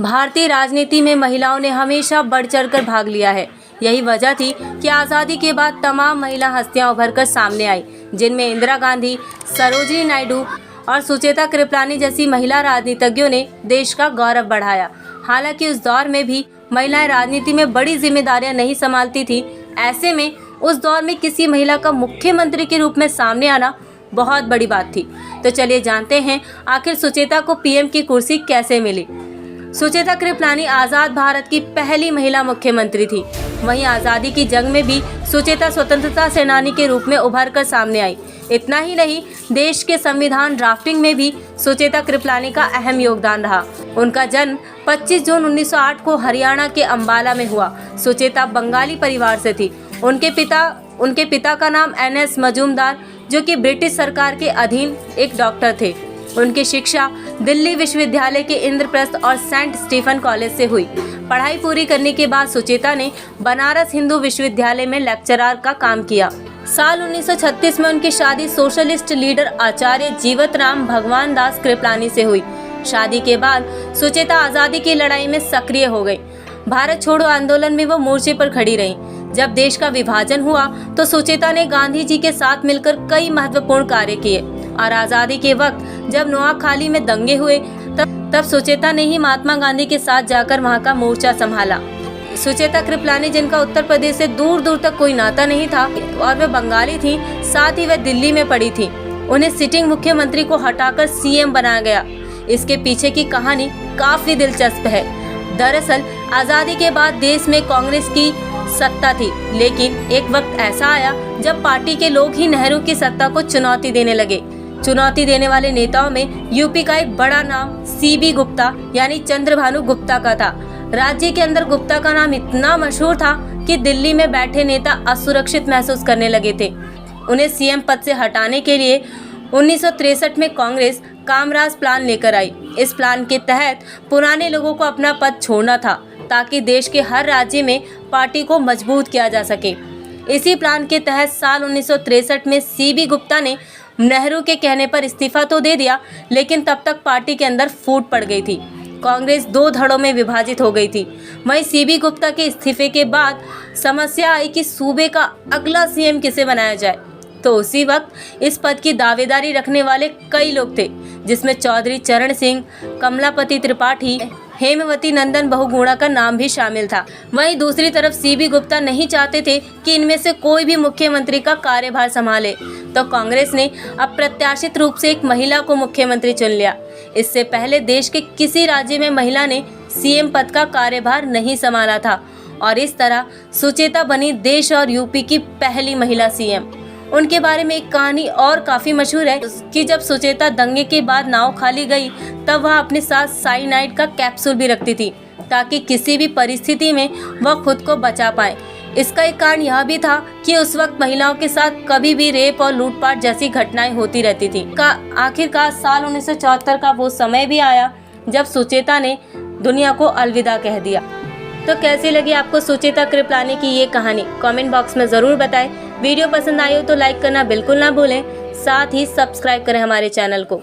भारतीय राजनीति में महिलाओं ने हमेशा बढ़ चढ़कर भाग लिया है। यही वजह थी कि आज़ादी के बाद तमाम महिला हस्तियां उभरकर सामने आई, जिनमें इंदिरा गांधी, सरोजिनी नायडू और सुचेता कृपलानी जैसी महिला राजनीतिज्ञों ने देश का गौरव बढ़ाया। हालांकि उस दौर में भी महिलाएं राजनीति में बड़ी जिम्मेदारियां नहीं संभालती थी। ऐसे में उस दौर में किसी महिला का मुख्यमंत्री के रूप में सामने आना बहुत बड़ी बात थी। तो चलिए जानते हैं आखिर सुचेता को पीएम की कुर्सी कैसे मिली। सुचेता कृपलानी आज़ाद भारत की पहली महिला मुख्यमंत्री थी। वहीं आज़ादी की जंग में भी सुचेता स्वतंत्रता सेनानी के रूप में उभर कर सामने आई। इतना ही नहीं, देश के संविधान ड्राफ्टिंग में भी सुचेता कृपलानी का अहम योगदान रहा। उनका जन्म 25 जून 1908 को हरियाणा के अंबाला में हुआ। सुचेता बंगाली परिवार से थी। उनके पिता का नाम NS मजूमदार, जो कि ब्रिटिश सरकार के अधीन एक डॉक्टर थे। उनकी शिक्षा दिल्ली विश्वविद्यालय के इंद्रप्रस्थ और सेंट स्टीफन कॉलेज से हुई। पढ़ाई पूरी करने के बाद सुचेता ने बनारस हिंदू विश्वविद्यालय में लेक्चरर का काम किया। साल 1936 में उनकी शादी सोशलिस्ट लीडर आचार्य जीवतराम भगवान दास कृपलानी से हुई। शादी के बाद सुचेता आज़ादी की लड़ाई में सक्रिय हो गई। भारत छोड़ो आंदोलन में वो मोर्चे पर खड़ी रही। जब देश का विभाजन हुआ तो सुचेता ने गांधी जी के साथ मिलकर कई महत्वपूर्ण कार्य किए और आज़ादी के वक्त जब नोआखाली में दंगे हुए तब सुचेता ने ही महात्मा गांधी के साथ जाकर वहां का मोर्चा संभाला। सुचेता कृपलानी, जिनका उत्तर प्रदेश से दूर दूर तक कोई नाता नहीं था और वे बंगाली थी, साथ ही वे दिल्ली में पड़ी थी। उन्हें सिटिंग मुख्यमंत्री को हटाकर CM बनाया गया। इसके पीछे की कहानी काफी दिलचस्प है। दरअसल आज़ादी के बाद देश में कांग्रेस की सत्ता थी, लेकिन एक वक्त ऐसा आया जब पार्टी के लोग ही नेहरू की सत्ता को चुनौती देने लगे। चुनौती देने वाले नेताओं में यूपी का एक बड़ा नाम CB गुप्ता यानी चंद्रभानु गुप्ता का था। राज्य के अंदर गुप्ता का नाम इतना मशहूर था कि दिल्ली में बैठे नेता असुरक्षित महसूस करने लगे थे। उन्हें CM पद से हटाने के लिए 1963 में कांग्रेस कामराज प्लान लेकर आई। इस प्लान के तहत पुराने लोगों को अपना पद छोड़ना था ताकि देश के हर राज्य में पार्टी को मजबूत किया जा सके। इसी प्लान के तहत साल 1963 में CB गुप्ता ने नेहरू के कहने पर इस्तीफा तो दे दिया, लेकिन तब तक पार्टी के अंदर फूट पड़ गई थी। कांग्रेस 2 धड़ों में विभाजित हो गई थी। वहीं CB गुप्ता के इस्तीफे के बाद समस्या आई कि सूबे का अगला CM किसे बनाया जाए। तो उसी वक्त इस पद की दावेदारी रखने वाले कई लोग थे, जिसमें चौधरी चरण सिंह, कमलापति त्रिपाठी, हेमवती नंदन बहुगुणा का नाम भी शामिल था। वहीं दूसरी तरफ CB गुप्ता नहीं चाहते थे कि इनमें से कोई भी मुख्यमंत्री का कार्यभार संभाले, तो कांग्रेस ने अप्रत्याशित रूप से एक महिला को मुख्यमंत्री चुन लिया। इससे पहले देश के किसी राज्य में महिला ने CM पद का कार्यभार नहीं संभाला था और इस तरह सुचेता बनी देश और यूपी की पहली महिला CM। उनके बारे में एक कहानी और काफी मशहूर है कि जब सुचेता दंगे के बाद नोआखाली गई तब वह अपने साथ साइनाइड का कैप्सूल भी रखती थी ताकि किसी भी परिस्थिति में वह खुद को बचा पाए। इसका एक कारण यह भी था कि उस वक्त महिलाओं के साथ कभी भी रेप और लूटपाट जैसी घटनाएं होती रहती थी। आखिरकार साल 1974 का वो समय भी आया जब सुचेता ने दुनिया को अलविदा कह दिया। तो कैसी लगी आपको सुचेता कृपलानी की ये कहानी? कमेंट बॉक्स में ज़रूर बताएं। वीडियो पसंद आई हो तो लाइक करना बिल्कुल ना भूलें। साथ ही सब्सक्राइब करें हमारे चैनल को।